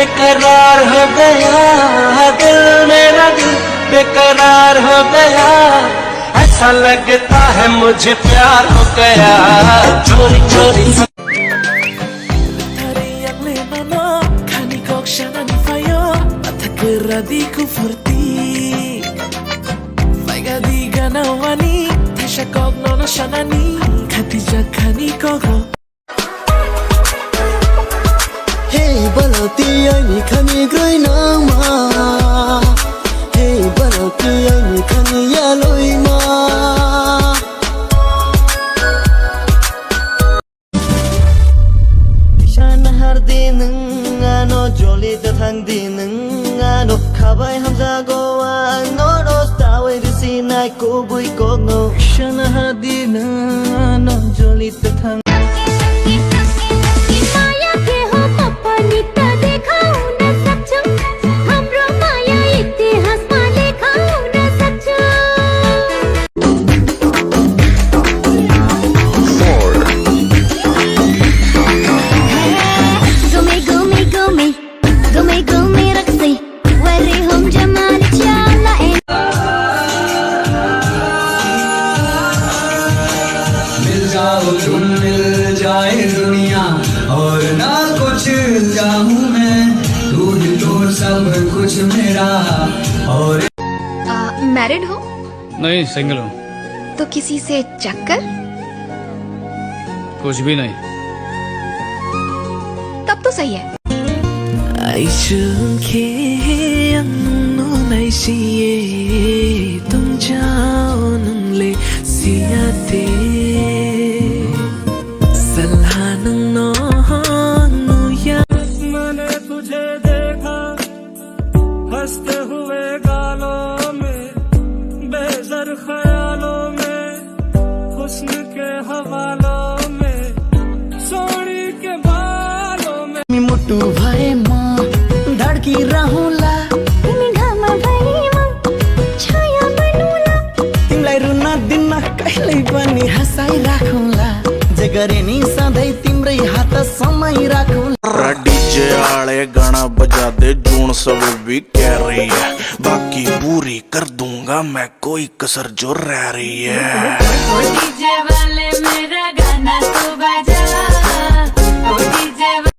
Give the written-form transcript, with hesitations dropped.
बेकरार हो गया, दिल मेरा दिल बेकरार हो गया। ऐसा लगता है मुझे प्यार हो गया, चोरी चोरी Radiku furti Faiga di ganawani Tasha kogno no shanani Khatija khani kogo Hey balati ani khani groi nama Hey balati ani khani yaloi ma Shana har din ano joli ta thang din ano khabai hamza goa no no stawai risi nai ko bui ko no shana har din ano joli ta thang तुम मिल जाए दुनिया और ना कुछ चाहूं मैं, तू ही तो सब कुछ मेरा। और मैरिड हो? नहीं, सिंगल हूँ। तो किसी से चक्कर? कुछ भी नहीं। तब तो सही है। तुम जाओ नंगले सियाते मैंने तुझे देखा हंसते हुए गालों में, बेज़र ख्यालों में, हुस्न के हवालों में, सोनी के बालों में मुट्टू भए म धड़की रहूला तिमी घाममा भए म छाया बनुला तिमीलाई रुन दिन कहिल्यै पनि हँसाइ राखुला जे गरे नि सधैँ तिम्रै हात समय राखुला। डीजे आले गाना बजा दे, जून सब भी कह रही है, बाकी पूरी कर दूंगा मैं कोई कसर जो रह रही है। डीजे वाले मेरा गाना तो